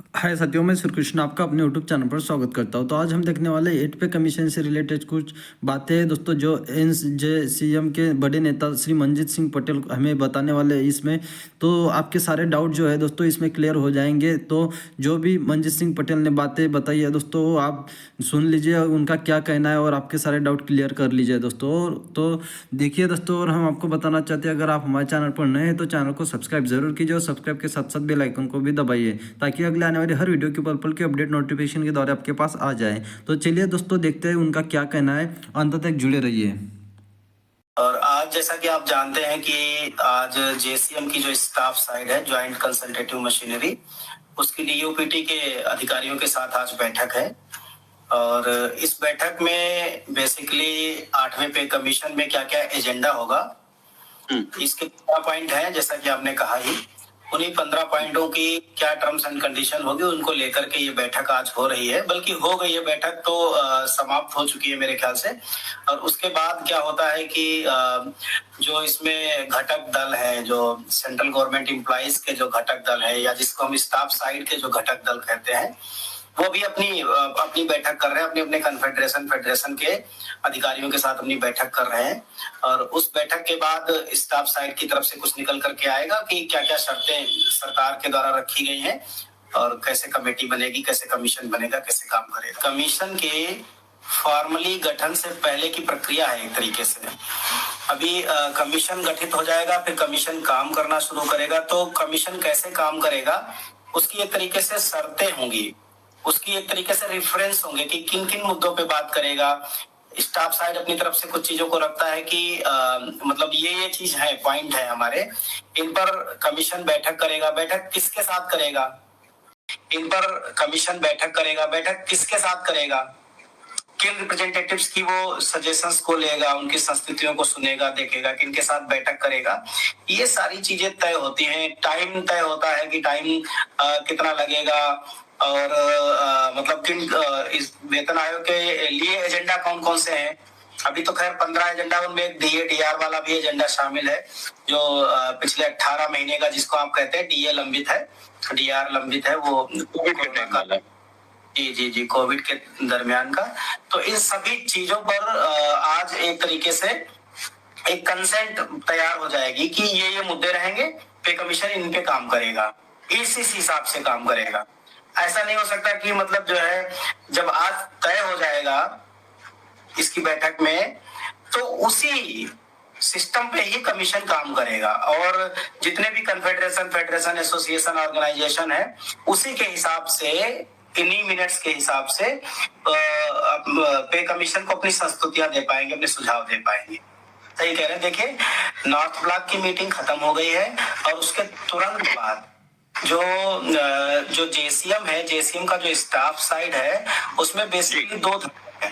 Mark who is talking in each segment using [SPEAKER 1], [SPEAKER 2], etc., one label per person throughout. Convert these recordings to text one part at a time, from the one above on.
[SPEAKER 1] हाय साथियों, मैं श्री कृष्ण आपका अपने यूट्यूब चैनल पर स्वागत करता हूं। तो आज हम देखने वाले 8 पे कमीशन से रिलेटेड कुछ बातें हैं दोस्तों, जो NJCM के बड़े नेता श्री मंजीत सिंह पटेल हमें बताने वाले हैं इसमें। तो आपके सारे डाउट जो है दोस्तों इसमें क्लियर हो जाएंगे। तो जो भी मंजीत सिंह पटेल ने बातें बताई है दोस्तों, वो आप सुन लीजिए, उनका क्या कहना है और आपके सारे डाउट क्लियर कर लीजिए दोस्तों। तो देखिए दोस्तों, और हम आपको बताना चाहते हैं, अगर आप हमारे चैनल पर नए हैं तो चैनल को सब्सक्राइब जरूर कीजिए और सब्सक्राइब के साथ साथ बेल आइकन को भी दबाइए, ताकि अगले आने वाली हर वीडियो की पल पल की अपडेट नोटिफिकेशन के द्वारा आपके पास आ जाए। तो चलिए दोस्तों, देखते हैं उनका क्या कहना है, अंत तक जुड़े रहिए।
[SPEAKER 2] और आज जैसा कि आप जानते हैं कि आज जेसीएम की जो स्टाफ साइड है, ज्वाइंट कंसल्टेटिव मशीनरी, उसकी डीओपीटी के अधिकारियों के साथ आज बैठक है। और इस बैठक में बेसिकली 8वें पे कमीशन में क्या क्या एजेंडा होगा, इसके 15 पॉइंट है, जैसा कि आपने कहा ही। उन्हीं 15 पॉइंटों की क्या टर्म्स एंड कंडीशन होगी, उनको लेकर के ये बैठक आज हो रही है। बल्कि हो गई है बैठक, तो समाप्त हो चुकी है मेरे ख्याल से। और उसके बाद क्या होता है कि जो इसमें घटक दल है, जो सेंट्रल गवर्नमेंट एम्प्लॉइज के जो घटक दल है, या जिसको हम स्टाफ साइड के जो घटक दल कहते हैं, वो भी अपनी बैठक कर रहे हैं, अपने अपने फेडरेशन के अधिकारियों के साथ अपनी बैठक कर रहे हैं। और उस बैठक के बाद स्टाफ साइड की तरफ से कुछ निकल करके आएगा कि क्या क्या शर्तें सरकार के द्वारा रखी गई हैं और कैसे कमेटी बनेगी, कैसे कमीशन बनेगा, कैसे काम करेगा। कमीशन के फॉर्मली गठन से पहले की प्रक्रिया है एक तरीके से। अभी कमीशन गठित हो जाएगा, फिर कमीशन काम करना शुरू करेगा। तो कमीशन कैसे काम करेगा, उसकी एक तरीके से शर्तें होंगी, उसकी एक तरीके से रेफरेंस होंगे कि किन किन मुद्दों पे बात करेगा। स्टाफ साइड अपनी तरफ से कुछ चीजों को रखता है कि मतलब ये चीज है, पॉइंट है हमारे, इन पर कमीशन बैठक करेगा। बैठक किसके साथ करेगा, इन पर कमीशन बैठक करेगा। बैठक किसके साथ करेगा, किन रिप्रेजेंटेटिव्स की वो सजेशंस को लेगा, उनकी संस्कृतियों को सुनेगा, देखेगा, किनके साथ बैठक करेगा। ये सारी चीजें तय होती हैं। टाइम तय होता है कि टाइम कितना लगेगा, और मतलब किन इस वेतन आयोग के लिए एजेंडा कौन कौन से हैं। अभी तो खैर 15 एजेंडा, उनमें DAR वाला भी एजेंडा शामिल है, जो पिछले 18 महीने का, जिसको आप कहते हैं DA लंबित है, DR लंबित है, वो जी कोविड के दरमियान का। तो इन सभी चीजों पर आज एक तरीके से एक कंसेंट तैयार हो जाएगी कि ये मुद्दे रहेंगे, पे कमीशन इन पे काम करेगा, इस हिसाब से काम करेगा। ऐसा नहीं हो सकता कि मतलब जो है, जब आज तय हो जाएगा इसकी बैठक में, तो उसी सिस्टम पे ही कमीशन काम करेगा। और जितने भी फेडरेशन, एसोसिएशन, ऑर्गेनाइजेशन है, उसी के हिसाब से, इन्हीं मिनट्स के हिसाब से पे कमीशन को अपनी संस्तुतियां दे पाएंगे, अपने सुझाव दे पाएंगे। सही कह रहे हैं। देखिए, नॉर्थ ब्लॉक की मीटिंग खत्म हो गई है, और उसके तुरंत बाद जो जेसीएम है, जेसीएम का जो स्टाफ साइड है, उसमें बेसिकली दो है।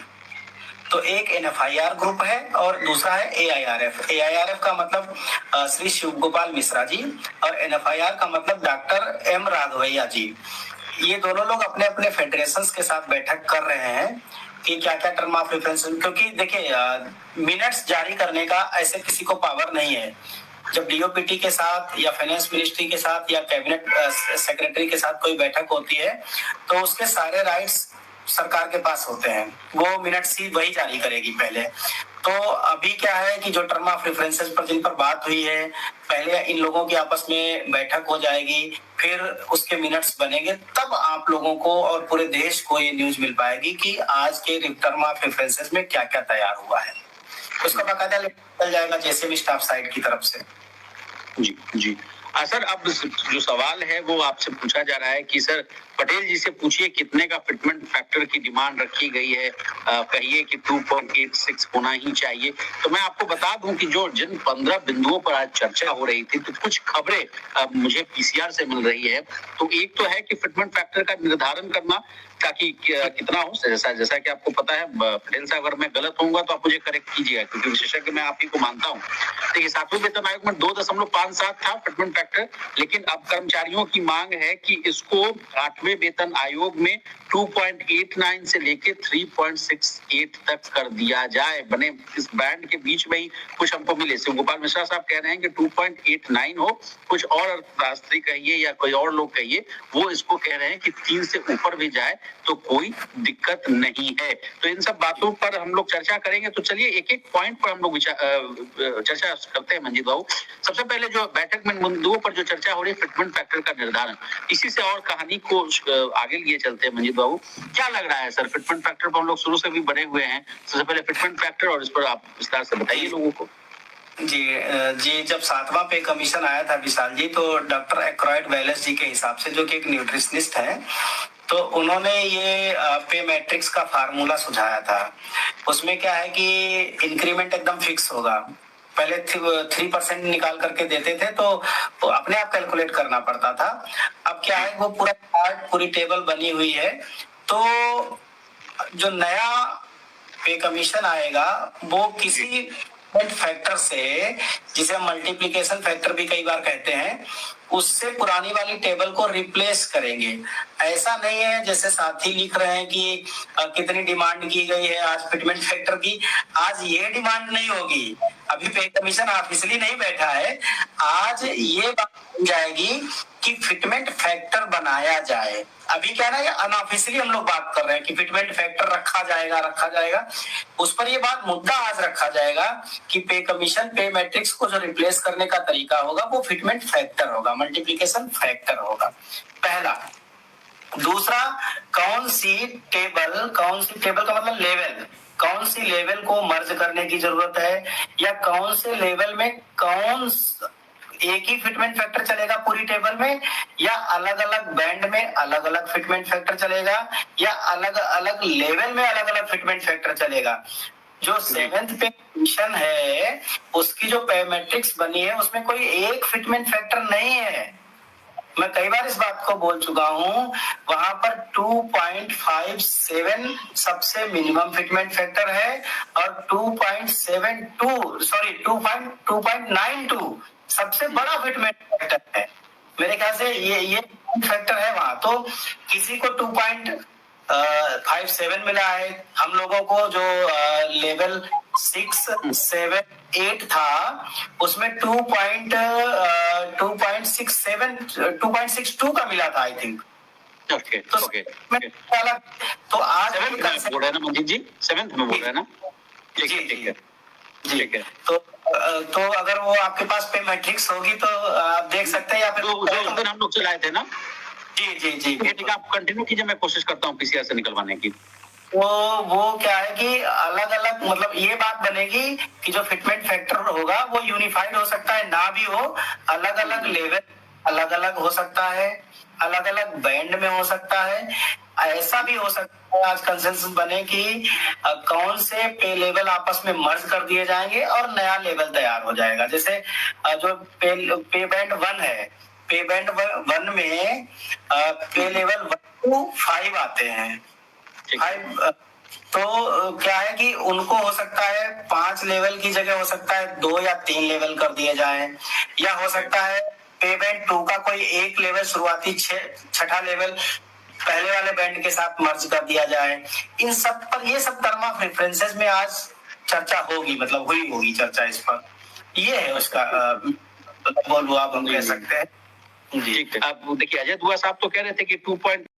[SPEAKER 2] तो एक NFIR ग्रुप है और दूसरा है AIRF। AIRF का मतलब श्री शिव गोपाल मिश्रा जी, और NFIR का मतलब डॉक्टर M राघवैया जी। ये दोनों लोग अपने अपने फेडरेशंस के साथ बैठक कर रहे हैं कि क्या क्या टर्म ऑफ रेफरेंस, क्योंकि देखिए मिनट्स जारी करने का ऐसे किसी को पावर नहीं है। जब DOPT के साथ या फाइनेंस मिनिस्ट्री के साथ या कैबिनेट सेक्रेटरी के साथ कोई बैठक होती है, तो उसके सारे राइट्स सरकार के पास होते हैं। वो मिनट्स ही वही जारी करेगी पहले। तो अभी क्या है कि जो टर्म ऑफ रेफरेंसेस पर जिन पर बात हुई है, पहले इन लोगों की आपस में बैठक हो जाएगी, फिर उसके मिनट्स बनेंगे, तब आप लोगों को और पूरे देश को ये न्यूज मिल पाएगी कि आज के टर्म ऑफ रेफरेंसेस में क्या क्या तैयार हुआ है। उसका बाकायदा चल जाएगा जैसे भी स्टाफ साइड की तरफ से।
[SPEAKER 3] जी जी। सर, अब जो सवाल है वो आपसे पूछा जा रहा है कि सर पटेल जी से पूछिए कितने का फिटमेंट फैक्टर की डिमांड रखी गई है, कहिए कि 2.86 होना ही चाहिए। तो मैं आपको बता दूं कि जिन 15 बिंदुओं पर आज चर्चा हो रही थी, तो कुछ खबरें मुझे PCR से मिल रही है। तो एक तो है कि फिटमेंट फैक्टर का निर्धारण करना, ताकि कितना हो, जैसा कि आपको पता है, पटेल साहब अगर मैं गलत होऊंगा तो आप मुझे करेक्ट कीजिएगा, क्योंकि विशेषज्ञ मैं आप ही को मानता हूँ। देखिए, 7वें वेतन आयोग में 2.57 था फिटमेंट फैक्टर, लेकिन अब कर्मचारियों की मांग है कि इसको 8वें वेतन आयोग में 2.89 से लेके 3.68 तक कर दिया जाए। बने इस बैंड के बीच में ही कुछ हमको मिले। शिव गोपाल मिश्रा साहब कह रहे हैं कि 2.89 हो, कुछ और शास्त्री कहिए या कोई और लोग कहिए, वो इसको कह रहे हैं कि 3 से ऊपर भी जाए तो कोई दिक्कत नहीं है। तो इन सब बातों पर हम लोग चर्चा करेंगे। तो चलिए एक एक पॉइंट पर हम लोग चर्चा करते हैं मंजीत बाबू। सबसे पहले जो बैठक में मुद्दों पर जो चर्चा हो रही है, फिटमेंट फैक्टर का निर्धारण, इसी से और कहानी को आगे लिए चलते हैं। मंजीत बाबू, क्या लग रहा है सर, फिटमेंट फैक्टर पर हम लोग शुरू से भी बने हुए हैं, सबसे पहले फिटमेंट फैक्टर और इस पर आप विस्तार से बताइए लोगों को।
[SPEAKER 2] जी, जब 7वां पे कमीशन आया था विशाल जी, तो डॉक्टर एक्राइड वेलेस जी के हिसाब से, जो कि एक न्यूट्रिशनिस्ट है, तो उन्होंने ये पे मैट्रिक्स का फार्मूला सुझाया था। उसमें क्या है कि इंक्रीमेंट एकदम फिक्स होगा। पहले 3% निकाल करके देते थे तो अपने आप कैलकुलेट करना पड़ता था। अब क्या है, वो पूरा चार्ट, पूरी टेबल बनी हुई है। तो जो नया पे कमीशन आएगा वो किसी फैक्टर से, जिसे हम मल्टीप्लिकेशन फैक्टर भी कई बार कहते हैं, उससे पुरानी वाली टेबल को रिप्लेस करेंगे। ऐसा नहीं है जैसे साथी लिख रहे हैं कि कितनी डिमांड की गई है आज फिटमेंट फैक्टर की। आज ये डिमांड नहीं होगी, अभी पे कमीशन ऑफिशियली नहीं बैठा है। आज ये बात बन जाएगी कि फिटमेंट फैक्टर बनाया जाए। अभी क्या ना, ये अनऑफिशियली हम लोग बात कर रहे हैं कि फिटमेंट फैक्टर रखा जाएगा। उस पर ये बात, मुद्दा आज रखा जाएगा कि पे कमीशन, पे मैट्रिक्स को जो रिप्लेस करने का तरीका होगा वो फिटमेंट फैक्टर होगा, मल्टीप्लिकेशन फैक्टर होगा, पहला। दूसरा, कौन सी टेबल का मतलब लेवल, कौन सी लेवल को मर्ज करने की जरूरत है, या कौन से लेवल में एक ही फिटमेंट फैक्टर चलेगा पूरी टेबल में, या अलग अलग बैंड में अलग अलग फिटमेंट फैक्टर चलेगा, या अलग अलग लेवल में अलग अलग फिटमेंट फैक्टर चलेगा। जो 7th पे कमीशन है उसकी जो पे मैट्रिक्स बनी है उसमें कोई एक फिटमेंट फैक्टर नहीं है। मैं कई बार इस बात को बोल चुका हूं। वहां पर 2.57 सबसे मिनिमम फिटमेंट फैक्टर है और 2.92 सबसे बड़ा फिटमेंट फैक्टर है। मेरे ख्याल से ये फैक्टर है वहां। तो किसी को 2.57 मिला है, हम लोगों को जो लेवल 6, 7, 8 था उसमें 2.62 का मिला था, आई थिंक।
[SPEAKER 3] ओके।
[SPEAKER 2] तो आज
[SPEAKER 3] 7th में बोल रहे हैं ना मंजीत जी, 7th में बोल रहे हैं ना? ठीक है।
[SPEAKER 2] तो अगर वो आपके पास पे मैट्रिक्स होगी तो आप देख सकते हैं, या फिर
[SPEAKER 3] उस दिन हम लोग चलाए थे ना।
[SPEAKER 2] जी।
[SPEAKER 3] ये ठीक है, आप कंटिन्यू कीजिए, मैं कोशिश करता हूँ पीसीआर से निकलवाने की।
[SPEAKER 2] वो क्या है कि अलग अलग, मतलब ये बात बनेगी कि जो फिटमेंट फैक्टर होगा वो यूनिफाइड हो सकता है, ना भी हो, अलग अलग लेवल अलग अलग हो सकता है, अलग अलग बैंड में हो सकता है। ऐसा भी हो सकता है आज कंसेंसस बने कि कौन से पे लेवल आपस में मर्ज कर दिए जाएंगे और नया लेवल तैयार हो जाएगा। जैसे जो पे बैंड 1 है, पे बैंड 1 में पे लेवल 1 to 5 आते हैं। तो क्या है कि उनको हो सकता है 5 लेवल की जगह हो सकता है 2 या 3 लेवल कर दिए जाएं, या हो सकता है पे बैंड 2 का कोई एक लेवल, शुरुआती 6ठा लेवल पहले वाले बैंड के साथ मर्ज कर दिया जाए। इन सब पर, ये सब टर्म ऑफ रेफरेंसेस में आज चर्चा होगी, मतलब हुई होगी चर्चा इस पर। ये है उसका बोलो, आप हम कह सकते हैं
[SPEAKER 3] जी। अब देखिए, अजय दुआ साहब तो कह रहे थे कि 2.